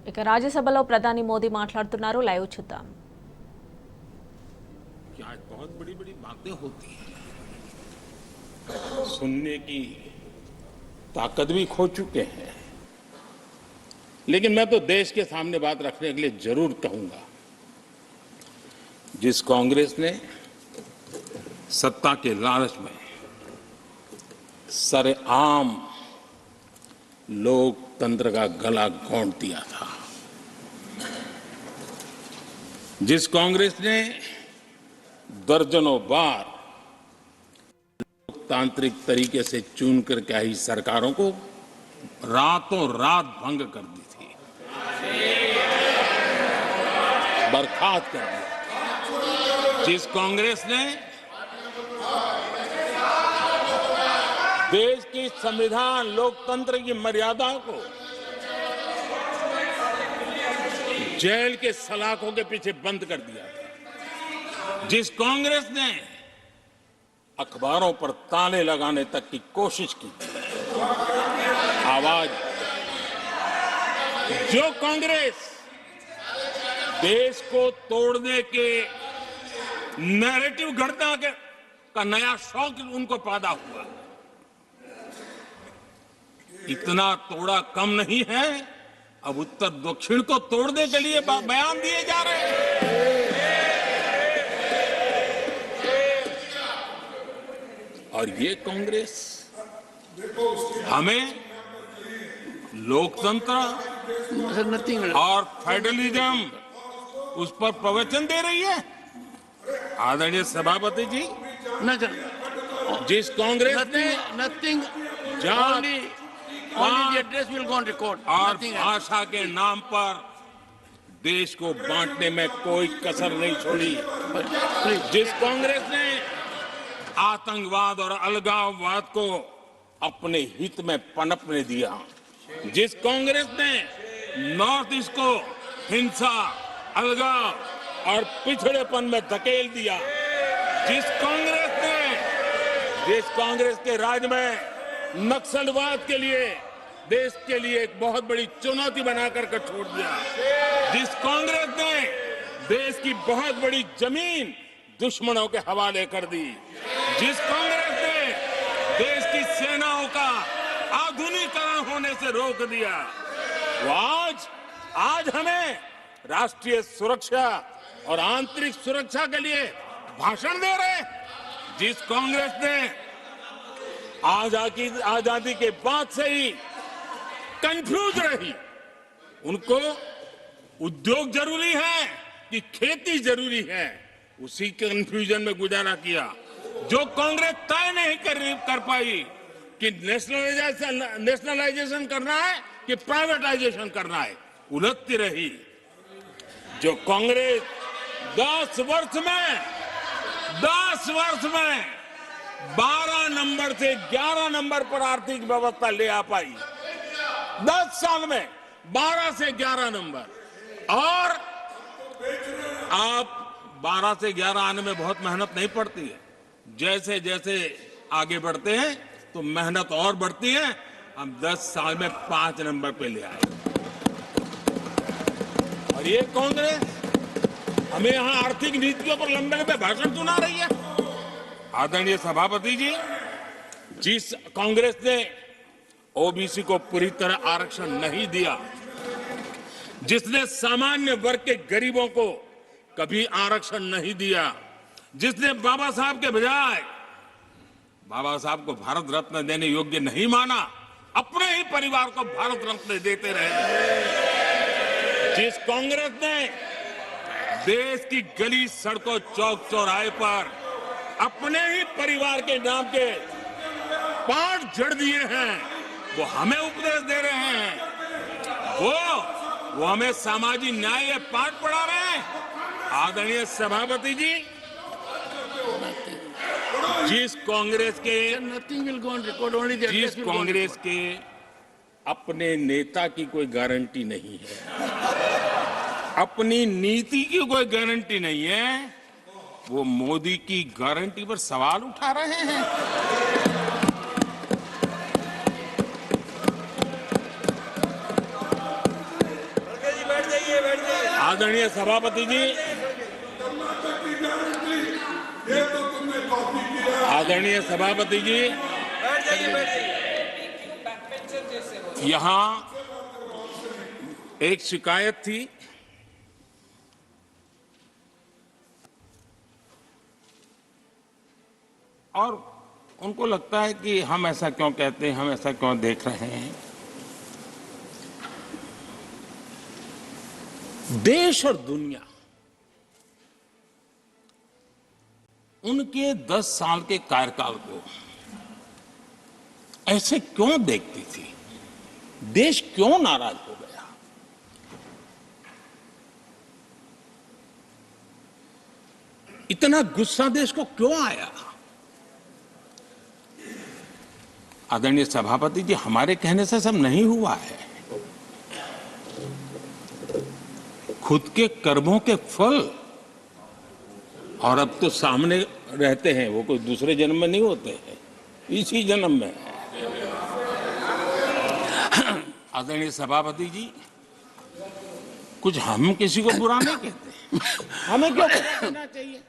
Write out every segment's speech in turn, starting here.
ఇక రాజ్యసభలో ప్రధాని మోదీ మాట్లాడుతున్నారు. లైవ్ చూద్దాం. आज बहुत बड़ी बड़ी बातें होती हैं, सुनने की ताकत भी खो चुके हैं, लेकिन मैं तो देश के सामने बात रखने के लिए जरूर कहूंगा। जिस कांग्रेस ने सत्ता के लालच में सरेआम लोकतंत्र का गला घोंट दिया था, जिस कांग्रेस ने दर्जनों बार लोकतांत्रिक तरीके से चुन करके आई सरकारों को रातों रात भंग कर दी थी, बर्खास्त कर दिया, जिस कांग्रेस ने देश की संविधान लोकतंत्र की मर्यादा को जेल के सलाखों के पीछे बंद कर दिया था, जिस कांग्रेस ने अखबारों पर ताले लगाने तक की कोशिश की थी, आवाज जो कांग्रेस देश को तोड़ने के नैरेटिव घटना का नया शौक उनको पैदा हुआ, इतना तोड़ा कम नहीं है, अब उत्तर दक्षिण को तोड़ने के लिए बयान दिए जा रहे हैं। और ये कांग्रेस हमें लोकतंत्र और फेडरलिज्म उस पर प्रवचन दे रही है। आदरणीय सभापति जी, जिस कांग्रेस ने nothing, only the address will go on record. और भाषा के नाम पर देश को बांटने में कोई कसर नहीं छोड़ी, जिस कांग्रेस ने आतंकवाद और अलगाववाद को अपने हित में पनपने दिया, जिस कांग्रेस ने नॉर्थ ईस्ट को हिंसा, अलगाव और पिछड़ेपन में धकेल दिया, जिस कांग्रेस के राज में नक्सलवाद के लिए देश के लिए एक बहुत बड़ी चुनौती बनाकर के छोड़ दिया, जिस कांग्रेस ने देश की बहुत बड़ी जमीन दुश्मनों के हवाले कर दी, जिस कांग्रेस ने देश की सेनाओं का आधुनिकीकरण होने से रोक दिया, वो आज हमें राष्ट्रीय सुरक्षा और आंतरिक सुरक्षा के लिए भाषण दे रहे, जिस कांग्रेस ने आजादी के बाद से ही कंफ्यूज रही, उनको उद्योग जरूरी है कि खेती जरूरी है, उसी कंफ्यूजन में गुजारा किया। जो कांग्रेस तय नहीं कर पाई कि नेशनलाइजेशन करना है कि प्राइवेटाइजेशन करना है, उलझती रही। जो कांग्रेस 10 वर्ष में 12 नंबर से 11 नंबर पर आर्थिक व्यवस्था ले आ पाई, 10 साल में 12 से 11 नंबर, और आप 12 से 11 आने में बहुत मेहनत नहीं पड़ती है, जैसे जैसे आगे बढ़ते हैं तो मेहनत और बढ़ती है। हम 10 साल में 5 नंबर पे ले आए, और ये कांग्रेस हमें यहां आर्थिक नीतियों पर लंबे लंबे भाषण सुना रही है। आदरणीय सभापति जी, जिस कांग्रेस ने ओबीसी को पूरी तरह आरक्षण नहीं दिया, जिसने सामान्य वर्ग के गरीबों को कभी आरक्षण नहीं दिया, जिसने बाबा साहब के बजाय बाबा साहब को भारत रत्न देने योग्य नहीं माना, अपने ही परिवार को भारत रत्न देते रहे, जिस कांग्रेस ने देश की गली सड़कों चौक चौराहे पर अपने ही परिवार के नाम के पाठ जड़ दिए हैं, वो हमें उपदेश दे रहे हैं, वो हमें सामाजिक न्याय पाठ पढ़ा रहे हैं। आदरणीय सभापति जी, जिस कांग्रेस के अपने नेता की कोई गारंटी नहीं है, अपनी नीति की कोई गारंटी नहीं है, वो मोदी की गारंटी पर सवाल उठा रहे हैं। आदरणीय सभापति जी, आदरणीय सभापति जी, यहाँ एक शिकायत थी। और उनको लगता है कि हम ऐसा क्यों कहते हैं, हम ऐसा क्यों देख रहे हैं। देश और दुनिया उनके 10 साल के कार्यकाल को ऐसे क्यों देखती थी, देश क्यों नाराज हो गया। इतना गुस्सा देश को क्यों आया। आदरणीय सभापति जी, हमारे कहने से सब नहीं हुआ है। खुद के कर्मों के फल और अब तो सामने रहते हैं, वो कोई दूसरे जन्म में नहीं होते हैं, इसी जन्म में। आदरणीय सभापति जी, कुछ हम किसी को बुरा नहीं कहते, हमें क्यों कहना चाहिए।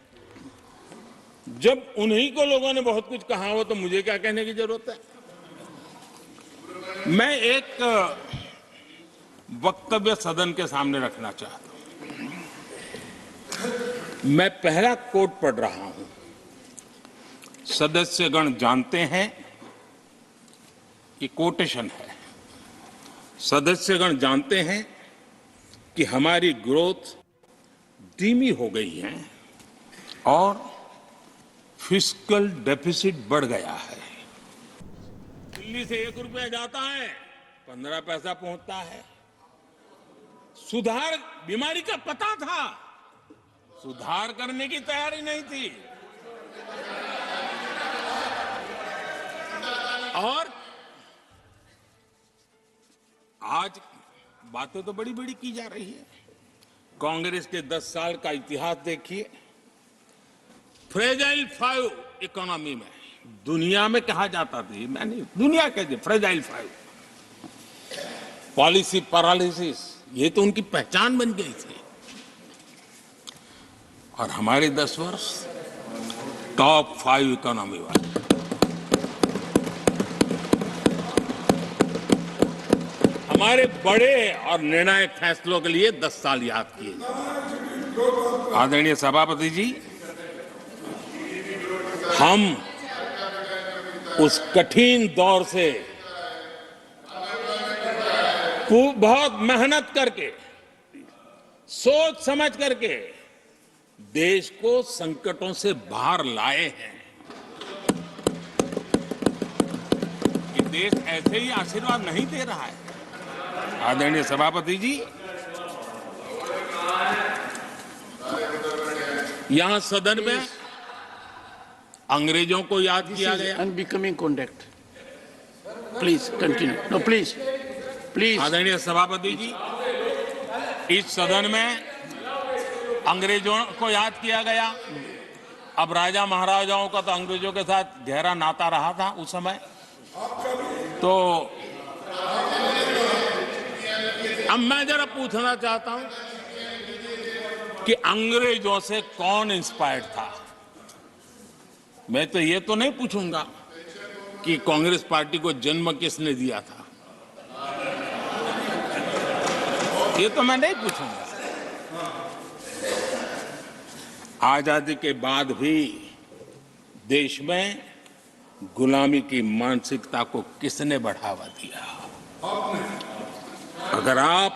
जब उन्हीं को लोगों ने बहुत कुछ कहा हो तो मुझे क्या कहने की जरूरत है। मैं एक वक्तव्य सदन के सामने रखना चाहता हूं। मैं पहला कोट पढ़ रहा हूं। सदस्यगण जानते हैं, ये कोटेशन है। सदस्यगण जानते हैं कि हमारी ग्रोथ धीमी हो गई है और फिस्कल डेफिसिट बढ़ गया है। दिल्ली से 1 रुपया जाता है, 15 पैसा पहुंचता है। सुधार, बीमारी का पता था, सुधार करने की तैयारी नहीं थी। और आज बातें तो बड़ी बड़ी की जा रही है। कांग्रेस के 10 साल का इतिहास देखिए। फ्रेजाइल 5 इकोनॉमी में दुनिया में कहा जाता था, मैं नहीं, दुनिया कहती फ्रेजाइल 5। पॉलिसी पैरालिसिस, ये तो उनकी पहचान बन गई थी। और हमारे 10 वर्ष टॉप 5 इकोनॉमी वाले। हमारे बड़े और निर्णायक फैसलों के लिए 10 साल याद किए जाए। आदरणीय सभापति जी, हम उस कठिन दौर से बहुत मेहनत करके, सोच समझ करके देश को संकटों से बाहर लाए हैं। ये देश ऐसे ही आशीर्वाद नहीं दे रहा है। आदरणीय सभापति जी, यहां सदन में अंग्रेजों को याद किया गया। Unbecoming conduct. Please continue. No please please. आदरणीय सभापति जी, इस सदन में अंग्रेजों को याद किया गया। अब राजा महाराजाओं का तो अंग्रेजों के साथ गहरा नाता रहा था उस समय। तो अब मैं जरा पूछना चाहता हूं कि अंग्रेजों से कौन इंस्पायर्ड था। मैं तो ये तो नहीं पूछूंगा कि कांग्रेस पार्टी को जन्म किसने दिया था, ये तो मैं नहीं पूछूंगा। आजादी के बाद भी देश में गुलामी की मानसिकता को किसने बढ़ावा दिया। अगर आप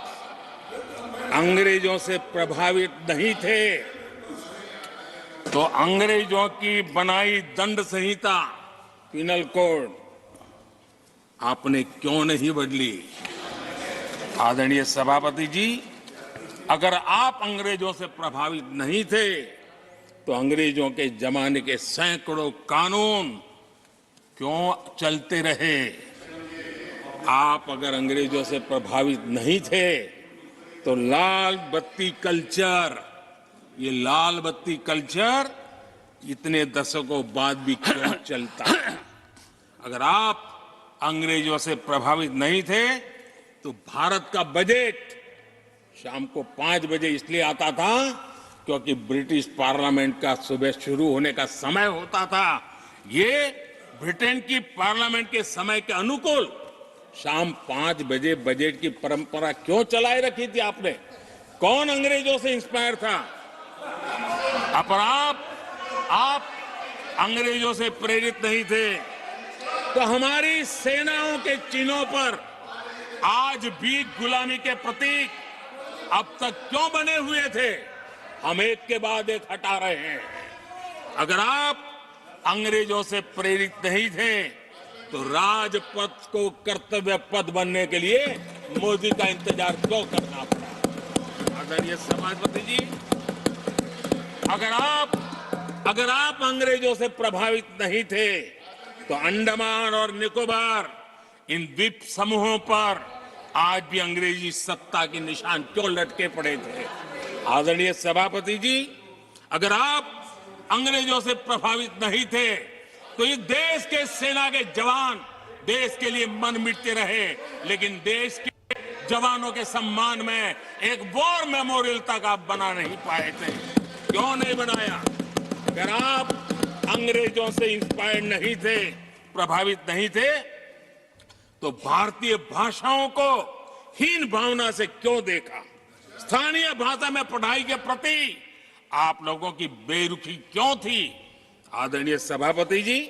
अंग्रेजों से प्रभावित नहीं थे तो अंग्रेजों की बनाई दंड संहिता, पिनल कोड, आपने क्यों नहीं बदली। आदरणीय सभापति जी, अगर आप अंग्रेजों से प्रभावित नहीं थे तो अंग्रेजों के जमाने के सैकड़ों कानून क्यों चलते रहे। आप अगर अंग्रेजों से प्रभावित नहीं थे तो लाल बत्ती कल्चर, ये लाल बत्ती कल्चर इतने दशकों बाद भी क्यों चलता है। अगर आप अंग्रेजों से प्रभावित नहीं थे तो भारत का बजट शाम को 5 बजे इसलिए आता था क्योंकि ब्रिटिश पार्लियामेंट का सुबह शुरू होने का समय होता था। ये ब्रिटेन की पार्लियामेंट के समय के अनुकूल शाम 5 बजे बजट की परंपरा क्यों चलाए रखी थी आपने? कौन अंग्रेजों से इंस्पायर था? अब आप अंग्रेजों से प्रेरित नहीं थे तो हमारी सेनाओं के चिन्हों पर आज भी गुलामी के प्रतीक अब तक क्यों बने हुए थे? हम एक के बाद एक हटा रहे हैं। अगर आप अंग्रेजों से प्रेरित नहीं थे तो राजपथ को कर्तव्य पथ बनने के लिए मोदी का इंतजार क्यों करना पड़ा? आदरणीय सभापति जी, अगर आप अंग्रेजों से प्रभावित नहीं थे तो अंडमान और निकोबार इन द्वीप समूहों पर आज भी अंग्रेजी सत्ता के निशान क्यों लटके पड़े थे? आदरणीय सभापति जी, अगर आप अंग्रेजों से प्रभावित नहीं थे तो इस देश के सेना के जवान देश के लिए मन मिटते रहे, लेकिन देश के जवानों के सम्मान में एक वॉर मेमोरियल तक आप बना नहीं पाए थे। क्यों नहीं बनाया? अगर आप अंग्रेजों से इंस्पायर्ड नहीं थे, प्रभावित नहीं थे, तो भारतीय भाषाओं को हीन भावना से क्यों देखा? स्थानीय भाषा में पढ़ाई के प्रति आप लोगों की बेरुखी क्यों थी? आदरणीय सभापति जी,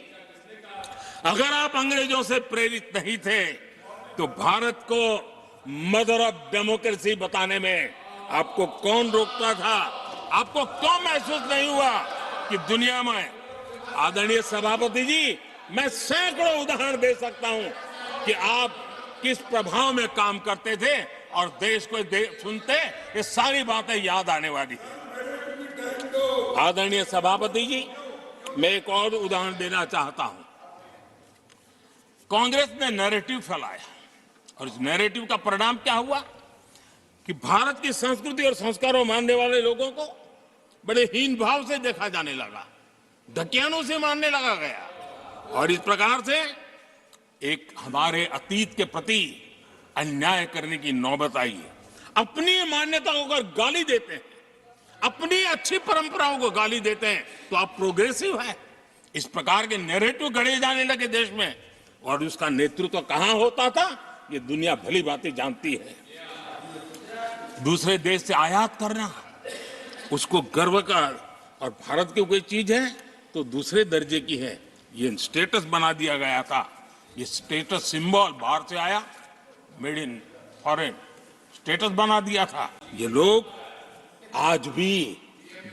अगर आप अंग्रेजों से प्रेरित नहीं थे तो भारत को मदर ऑफ डेमोक्रेसी बताने में आपको कौन रोकता था? आपको क्यों महसूस नहीं हुआ कि दुनिया में? आदरणीय सभापति जी, मैं सैकड़ों उदाहरण दे सकता हूं कि आप किस प्रभाव में काम करते थे और देश को सुनते ये सारी बातें याद आने वाली है। आदरणीय सभापति जी, मैं एक और उदाहरण देना चाहता हूं। कांग्रेस ने नैरेटिव फैलाया और इस नैरेटिव का परिणाम क्या हुआ कि भारत की संस्कृति और संस्कारों मानने वाले लोगों को बड़े हीन भाव से देखा जाने लगा, ढकियानों से मानने लगा गया और इस प्रकार से एक हमारे अतीत के प्रति अन्याय करने की नौबत आई है। अपनी मान्यताओं को गाली देते हैं, अपनी अच्छी परंपराओं को गाली देते हैं तो आप प्रोग्रेसिव है। इस प्रकार के नैरेटिव गढ़े जाने लगे देश में और उसका नेतृत्व कहां होता था ये दुनिया भली भांति जानती है। दूसरे देश से आयात करना, उसको गर्व का, और भारत की कोई चीज है तो दूसरे दर्जे की है, ये स्टेटस बना दिया गया था। ये स्टेटस सिंबल बाहर से आया, मेड इन फॉरेन स्टेटस बना दिया था। ये लोग आज भी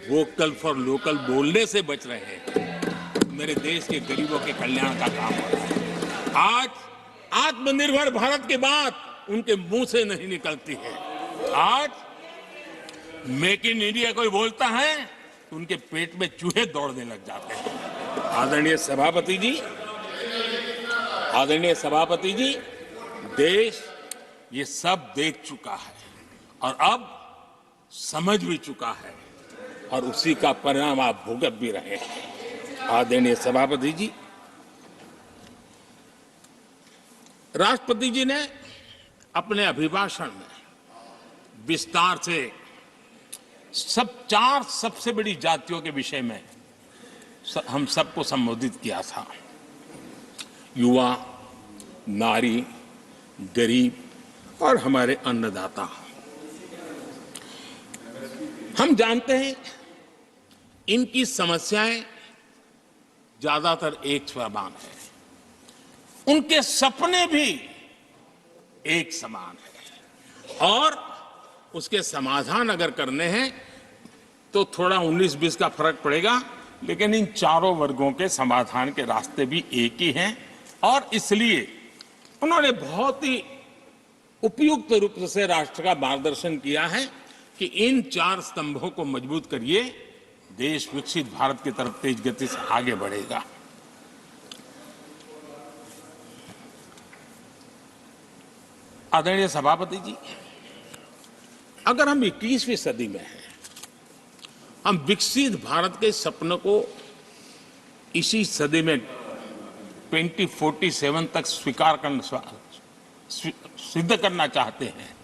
वोकल फॉर लोकल बोलने से बच रहे हैं। मेरे देश के गरीबों के कल्याण का काम हो रहा है। आज आत्मनिर्भर भारत की बात उनके मुंह से नहीं निकलती है। आज मेक इन इंडिया कोई बोलता है तो उनके पेट में चूहे दौड़ने लग जाते हैं। आदरणीय सभापति जी, देश ये सब देख चुका है और अब समझ भी चुका है और उसी का परिणाम आप भुगत भी रहे हैं। आदरणीय सभापति जी, राष्ट्रपति जी ने अपने अभिभाषण में विस्तार से चार सबसे बड़ी जातियों के विषय में हम सबको संबोधित किया था। युवा, नारी, गरीब और हमारे अन्नदाता। हम जानते हैं इनकी समस्याएं ज्यादातर एक समान है, उनके सपने भी एक समान है और उसके समाधान अगर करने हैं तो थोड़ा 19-20 का फर्क पड़ेगा, लेकिन इन चारों वर्गों के समाधान के रास्ते भी एक ही हैं और इसलिए उन्होंने बहुत ही उपयुक्त रूप से राष्ट्र का मार्गदर्शन किया है कि इन 4 स्तंभों को मजबूत करिए, देश विकसित भारत की तरफ तेज गति से आगे बढ़ेगा। आदरणीय सभापति जी, अगर हम 21वीं सदी में हैं, हम विकसित भारत के सपनों को इसी सदी में 2047 तक सिद्ध करना चाहते हैं,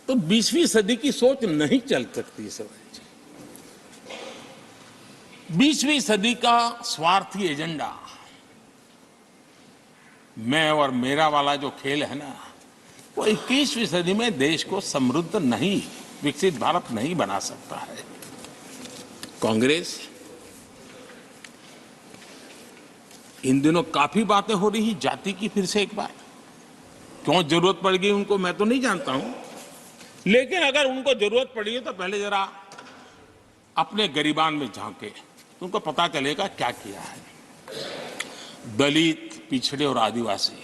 तो 20वीं सदी की सोच नहीं चल सकती सर। 20वीं सदी का स्वार्थी एजेंडा, मैं और मेरा वाला जो खेल है ना, वो 21वीं सदी में देश को समृद्ध नहीं, विकसित भारत नहीं बना सकता है। कांग्रेस इन दिनों काफी बातें हो रही जाति की, फिर से एक बार क्यों जरूरत पड़ गई उनको मैं तो नहीं जानता हूं, लेकिन अगर उनको जरूरत पड़ी है तो पहले जरा अपने गरिबान में झांके, उनको पता चलेगा क्या किया है। दलित, पिछड़े और आदिवासी,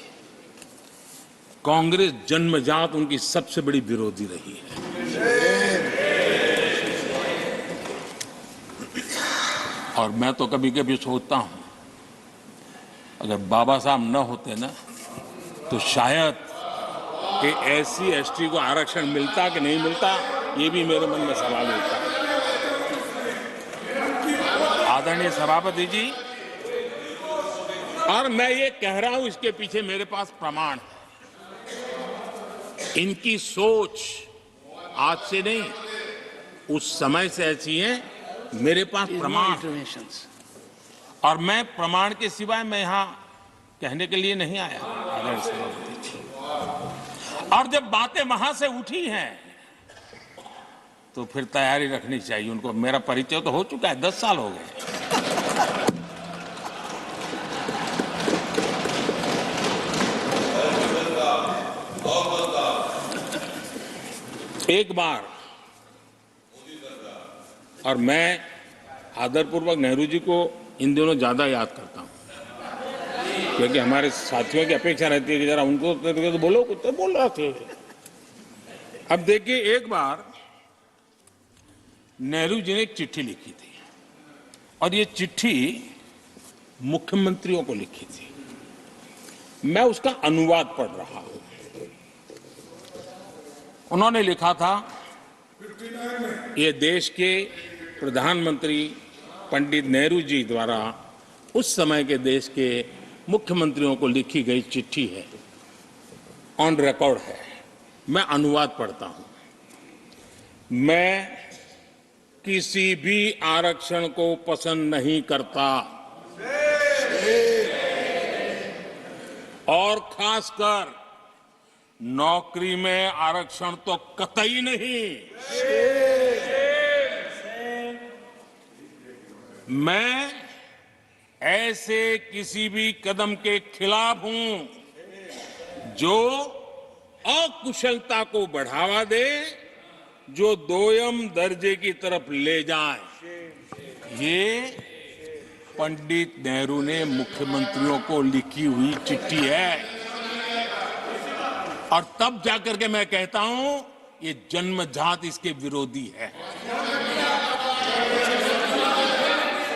कांग्रेस जन्मजात उनकी सबसे बड़ी विरोधी रही है। और मैं तो कभी कभी सोचता हूं, अगर बाबा साहब न होते ना, तो शायद कि एससी एसटी को आरक्षण मिलता कि नहीं मिलता, ये भी मेरे मन में सवाल उठता है। आदरणीय सभापति जी, और मैं ये कह रहा हूं, इसके पीछे मेरे पास प्रमाण है। इनकी सोच आज से नहीं, उस समय से ऐसी है, मेरे पास प्रमाण। और मैं प्रमाण के सिवाय मैं यहां कहने के लिए नहीं आया आदरणीय सभापति जी। और जब बातें वहां से उठी हैं तो फिर तैयारी रखनी चाहिए उनको। मेरा परिचय तो हो चुका है, 10 साल हो गए। एक बार, और मैं आदरपूर्वक नेहरू जी को इन दिनों ज्यादा याद करता हूं, क्योंकि हमारे साथियों की अपेक्षा रहती है कि जरा उनको तो बोलो, कुछ तो बोल रहा थे। अब देखिए, एक बार नेहरू जी ने एक चिट्ठी लिखी थी, और ये चिट्ठी मुख्यमंत्रियों को लिखी थी। मैं उसका अनुवाद पढ़ रहा हूं। उन्होंने लिखा था, ये देश के प्रधानमंत्री पंडित नेहरू जी द्वारा उस समय के देश के मुख्यमंत्रियों को लिखी गई चिट्ठी है, ऑन रिकॉर्ड है। मैं अनुवाद पढ़ता हूं। मैं किसी भी आरक्षण को पसंद नहीं करता, और खासकर नौकरी में आरक्षण तो कतई नहीं। मैं ऐसे किसी भी कदम के खिलाफ हूं जो अकुशलता को बढ़ावा दे, जो दोयम दर्जे की तरफ ले जाए। ये पंडित नेहरू ने मुख्यमंत्रियों को लिखी हुई चिट्ठी है। और तब जाकर के मैं कहता हूं, ये जन्मजात इसके विरोधी है।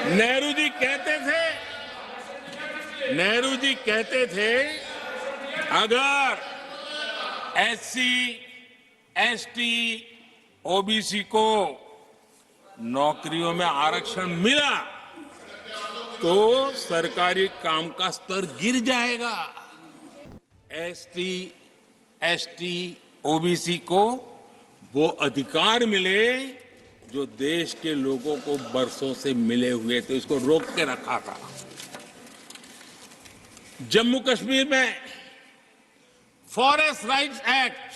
नेहरू जी कहते थे, अगर एससी, एसटी, ओबीसी को नौकरियों में आरक्षण मिला तो सरकारी काम का स्तर गिर जाएगा। एसटी, एसटी, ओबीसी को वो अधिकार मिले जो देश के लोगों को बरसों से मिले हुए थे, इसको रोक के रखा था। जम्मू कश्मीर में फॉरेस्ट राइट्स एक्ट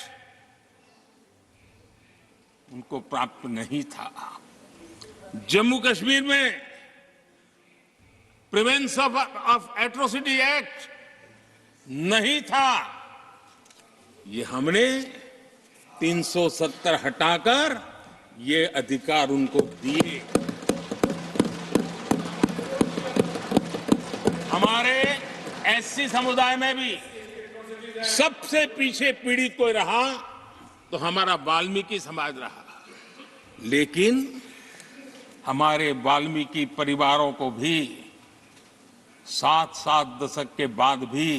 उनको प्राप्त नहीं था। जम्मू कश्मीर में प्रिवेंशन ऑफ एट्रोसिटी एक्ट नहीं था। ये हमने 370 हटाकर ये अधिकार उनको दिए। हमारे एससी समुदाय में भी सबसे पीछे पीड़ित कोई रहा तो हमारा वाल्मीकि समाज रहा, लेकिन हमारे वाल्मीकि परिवारों को भी 7 दशक के बाद भी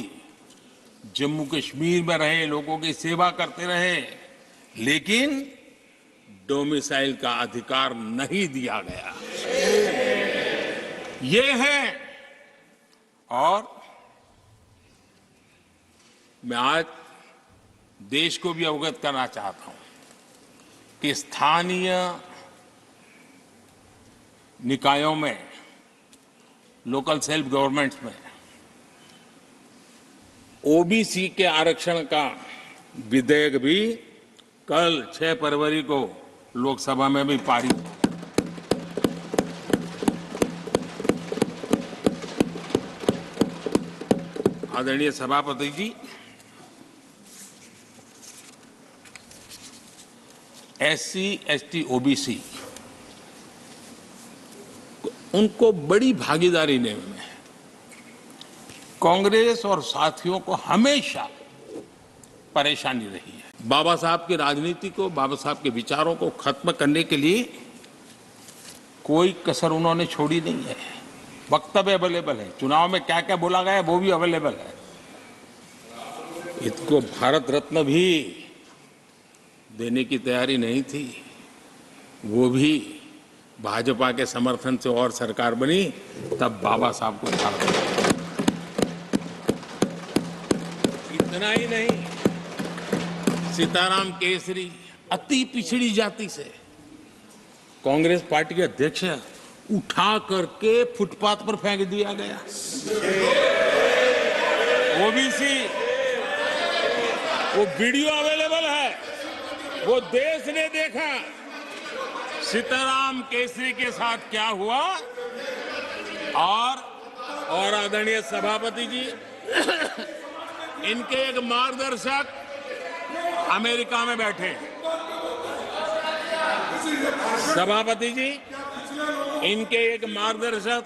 जम्मू कश्मीर में रहे लोगों की सेवा करते रहे, लेकिन डोमिसाइल का अधिकार नहीं दिया गया। ये है। और मैं आज देश को भी अवगत करना चाहता हूं, कि स्थानीय निकायों में, लोकल सेल्फ गवर्नमेंट्स में ओबीसी के आरक्षण का विधेयक भी कल 6 फरवरी को लोकसभा में भी पारित। आदरणीय सभापति जी, एससी, एसटी, ओबीसी उनको बड़ी भागीदारी देने में कांग्रेस और साथियों को हमेशा परेशानी रही है। बाबा साहब की राजनीति को, बाबा साहब के विचारों को खत्म करने के लिए कोई कसर उन्होंने छोड़ी नहीं है। वक्तव्य अवेलेबल है, चुनाव में क्या क्या बोला गया वो भी अवेलेबल है। इनको भारत रत्न भी देने की तैयारी नहीं थी, वो भी भाजपा के समर्थन से और सरकार बनी, तब बाबा साहब को भारत। इतना ही नहीं, सीताराम केसरी अति पिछड़ी जाति से कांग्रेस पार्टी के अध्यक्ष उठा करके फुटपाथ पर फेंक दिया गया। ओबीसी, वो वीडियो अवेलेबल है, वो देश ने देखा सीताराम केसरी के साथ क्या हुआ। और आदरणीय सभापति जी, इनके एक मार्गदर्शक अमेरिका में बैठे। सभापति जी, इनके एक मार्गदर्शक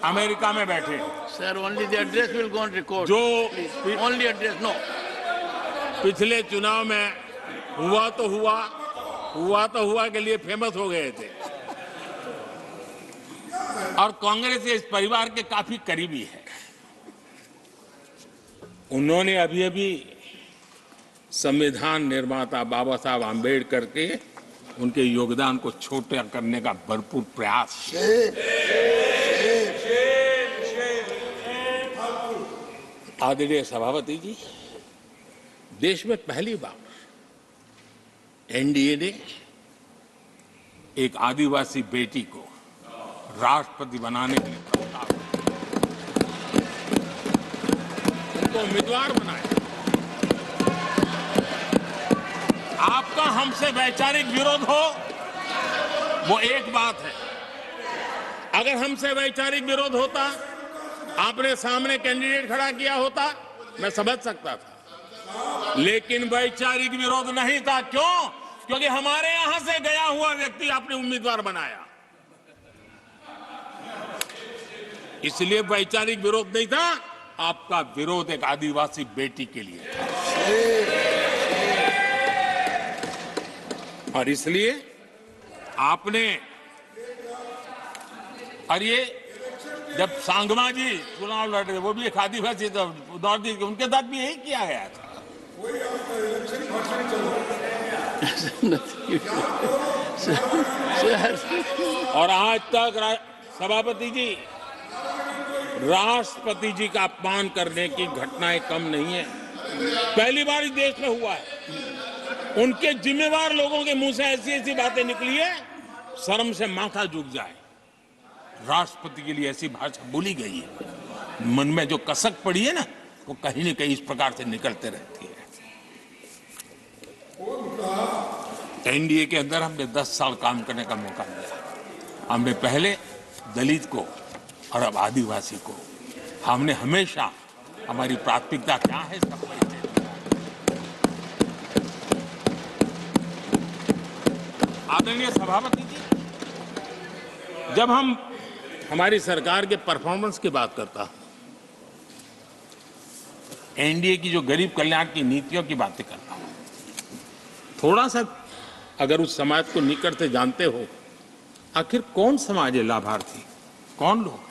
अमेरिका में बैठे। Sir, only the address will go on record. जो Please, only address, no. पिछले चुनाव में हुआ तो हुआ के लिए फेमस हो गए थे और कांग्रेस इस परिवार के काफी करीबी है। उन्होंने अभी संविधान निर्माता बाबा साहब आंबेडकर के उनके योगदान को छोटा करने का भरपूर प्रयास। आदरणीय सभापति जी, देश में पहली बार एनडीए ने एक आदिवासी बेटी को राष्ट्रपति बनाने के लिए प्रस्ताव, उनको उम्मीदवार बनाया। आपका हमसे वैचारिक विरोध हो वो एक बात है, अगर हमसे वैचारिक विरोध होता, आपने सामने कैंडिडेट खड़ा किया होता, मैं समझ सकता था, लेकिन वैचारिक विरोध नहीं था। क्यों? क्योंकि हमारे यहां से गया हुआ व्यक्ति आपने उम्मीदवार बनाया, इसलिए वैचारिक विरोध नहीं था। आपका विरोध एक आदिवासी बेटी के लिए था और इसलिए आपने, और ये जब सांगमा जी चुनाव लड़ रहे, वो भी एक आदिवासी तो उनके साथ भी यही किया गया था। और आज तक सभापति जी, राष्ट्रपति जी का अपमान करने की घटनाएं कम नहीं है। पहली बार इस देश में हुआ है। उनके जिम्मेवार लोगों के मुंह से ऐसी ऐसी बातें निकली है, शर्म से माथा झुक जाए। राष्ट्रपति के लिए ऐसी भाषा बोली गई है, मन में जो कसक पड़ी है ना, वो कहीं न कहीं इस प्रकार से निकलते रहती है। एनडीए के अंदर हमने 10 साल काम करने का मौका मिला। हमने पहले दलित को और अब आदिवासी को, हमने हमेशा, हमारी प्राथमिकता क्या है इसका परिचय दिया। आदरणीय सभापति जी, जब हम हमारी सरकार के परफॉर्मेंस की बात करता हूं, एनडीए की जो गरीब कल्याण की नीतियों की बातें करता हूं, थोड़ा सा अगर उस समाज को निकट से जानते हो, आखिर कौन समाज है लाभार्थी, कौन लोग हैं?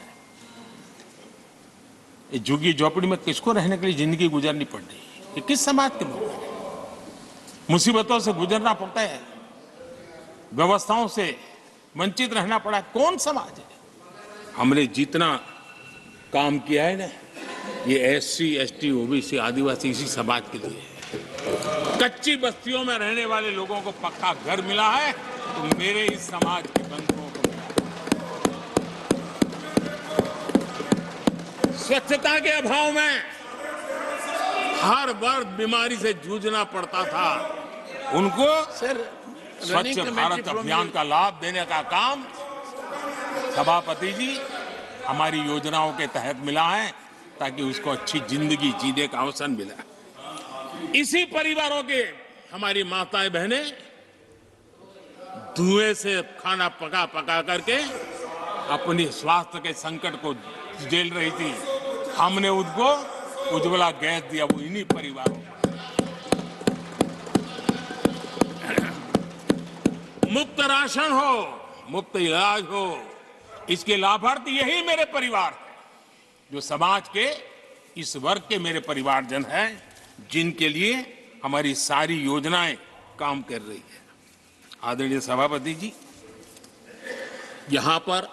ये झुग्गी झोपड़ी में किसको रहने के लिए जिंदगी गुजरनी पड़ रही है? ये किस समाज के लोग हैं? मुसीबतों से गुजरना पड़ता है, व्यवस्थाओं से वंचित रहना पड़ा है, कौन समाज है? हमने जितना काम किया है ना, ये एससी, एसटी, ओबीसी, आदिवासी इसी समाज के लिए है। कच्ची बस्तियों में रहने वाले लोगों को पक्का घर मिला है तो मेरे इस समाज के बंधुओं को मिला है। स्वच्छता के अभाव में हर वर्ग बीमारी से जूझना पड़ता था, उनको Sir, स्वच्छ भारत अभियान का लाभ देने का काम सभापति जी हमारी योजनाओं के तहत मिला है ताकि उसको अच्छी जिंदगी जीने का अवसर मिला। इसी परिवारों के हमारी माताएं बहनें धुएं से खाना पका पका करके अपनी स्वास्थ्य के संकट को झेल रही थी। हमने उनको उज्ज्वला गैस दिया, वो इन्हीं परिवारों को। मुफ्त राशन हो, मुफ्त इलाज हो, इसके लाभार्थी यही मेरे परिवार हैं, जो समाज के इस वर्ग के मेरे परिवारजन हैं, जिनके लिए हमारी सारी योजनाएं काम कर रही है। आदरणीय सभापति जी, यहां पर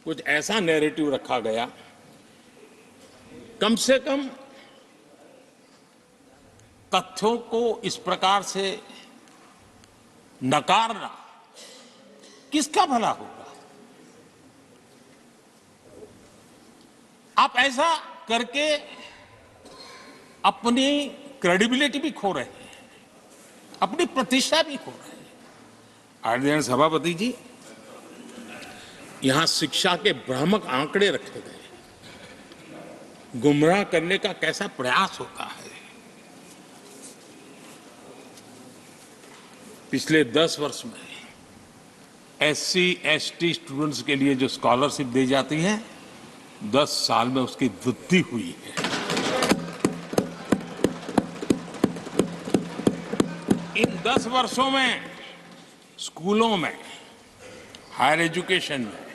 कुछ ऐसा नैरेटिव रखा गया, कम से कम तथ्यों को इस प्रकार से नकारना किसका भला होगा? आप ऐसा करके अपनी क्रेडिबिलिटी भी खो रहे हैं, अपनी प्रतिष्ठा भी खो रहे हैं। आदरणीय सभापति जी, यहां शिक्षा के भ्रामक आंकड़े रखे गए, गुमराह करने का कैसा प्रयास होता है। पिछले 10 वर्ष में SC ST स्टूडेंट्स के लिए जो स्कॉलरशिप दी जाती है, 10 साल में उसकी वृद्धि हुई है। इन 10 वर्षों में स्कूलों में, हायर एजुकेशन में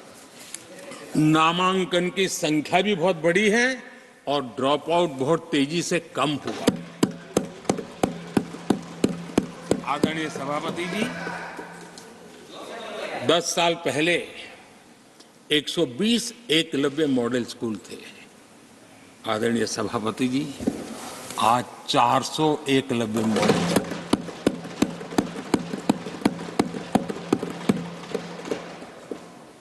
नामांकन की संख्या भी बहुत बढ़ी है और ड्रॉप आउट बहुत तेजी से कम हुआ। आदरणीय सभापति जी, 10 साल पहले 120 एकलव्य मॉडल स्कूल थे। आदरणीय सभापति जी, आज 400 एकलव्य मॉडल।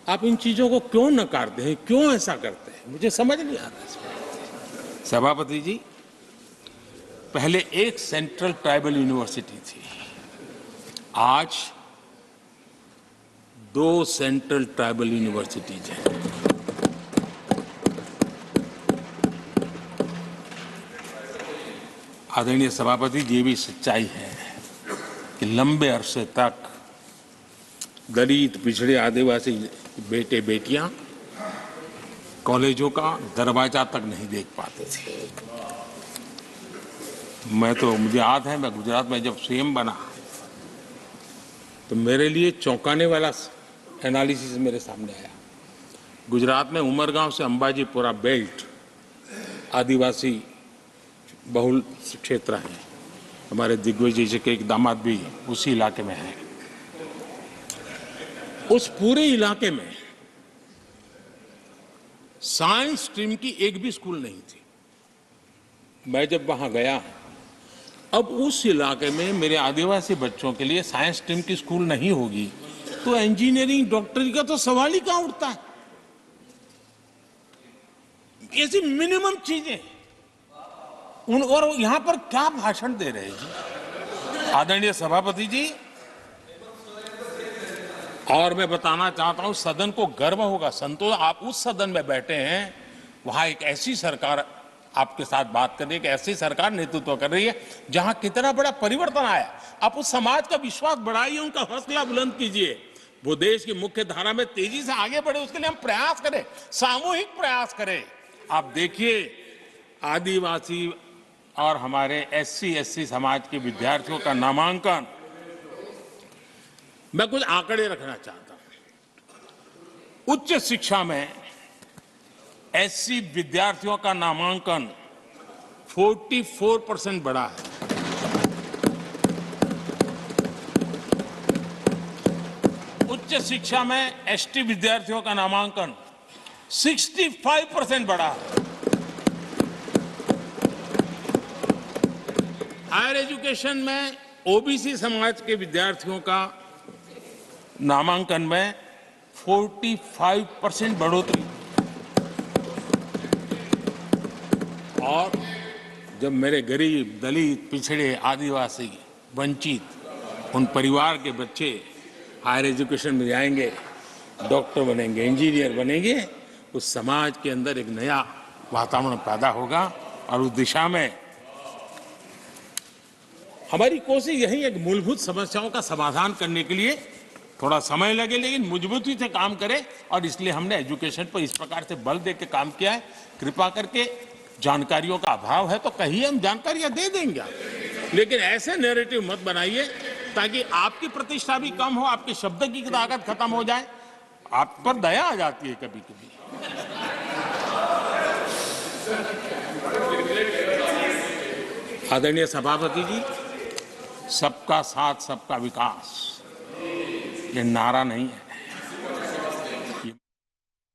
आप इन चीजों को क्यों नकारते हैं, क्यों ऐसा करते हैं, मुझे समझ नहीं आ रहा। सभापति जी, पहले एक सेंट्रल ट्राइबल यूनिवर्सिटी थी, आज 2 सेंट्रल ट्राइबल यूनिवर्सिटीज हैं। आदरणीय सभापति जी, ये भी सच्चाई है कि लंबे अरसे तक दलित, पिछड़े, आदिवासी बेटे बेटियां कॉलेजों का दरवाजा तक नहीं देख पाते थे। मुझे याद है, मैं गुजरात में जब सीएम बना तो मेरे लिए चौंकाने वाला एनालिसिस मेरे सामने आया। गुजरात में उमरगांव से अंबाजीपुरा बेल्ट आदिवासी बहुल क्षेत्र है। हमारे दिग्विजय जी के एक दामाद भी उसी इलाके में है। उस पूरे इलाके में साइंस स्ट्रीम की एक भी स्कूल नहीं थी। मैं जब वहां गया, अब उस इलाके में मेरे आदिवासी बच्चों के लिए साइंस स्ट्रीम की स्कूल नहीं होगी तो इंजीनियरिंग, डॉक्टरी का तो सवाल ही कहां उठता है। ऐसी मिनिमम चीजें और यहां पर क्या भाषण दे रहे हैं जी आदरणीय सभापति जी। और मैं बताना चाहता हूं, सदन को गर्व होगा, संतोष, आप उस सदन में बैठे हैं, वहां एक ऐसी सरकार आपके साथ बात कर रही है कि ऐसी सरकार नेतृत्व कर रही है जहां कितना बड़ा परिवर्तन आया। आप उस समाज का विश्वास बढ़ाइए, उनका हौसला बुलंद कीजिए, वो देश की मुख्य धारा में तेजी से आगे बढ़े, उसके लिए हम प्रयास करें, सामूहिक प्रयास करें। आप देखिए, आदिवासी और हमारे SC SC समाज के विद्यार्थियों का नामांकन, मैं कुछ आंकड़े रखना चाहता हूं। उच्च शिक्षा में SC विद्यार्थियों का नामांकन 44% बढ़ा है। उच्च शिक्षा में ST विद्यार्थियों का नामांकन 65% बढ़ा है। हायर एजुकेशन में ओबीसी समाज के विद्यार्थियों का नामांकन में 45% बढ़ोतरी। और जब मेरे गरीब, दलित, पिछड़े, आदिवासी, वंचित उन परिवार के बच्चे हायर एजुकेशन में जाएंगे, डॉक्टर बनेंगे, इंजीनियर बनेंगे, उस समाज के अंदर एक नया वातावरण पैदा होगा। और उस दिशा में हमारी कोशिश यही है कि मूलभूत समस्याओं का समाधान करने के लिए थोड़ा समय लगे, लेकिन मजबूती से काम करें। और इसलिए हमने एजुकेशन पर इस प्रकार से बल दे के काम किया है। कृपा करके, जानकारियों का अभाव है तो कहीं हम जानकारियां दे देंगे, लेकिन ऐसे नैरेटिव मत बनाइए ताकि आपकी प्रतिष्ठा भी कम हो, आपके शब्द की ताकत खत्म हो जाए। आप पर दया आ जाती है कभी कभी। आदरणीय सभापति जी, सबका साथ सबका विकास ये नारा नहीं है,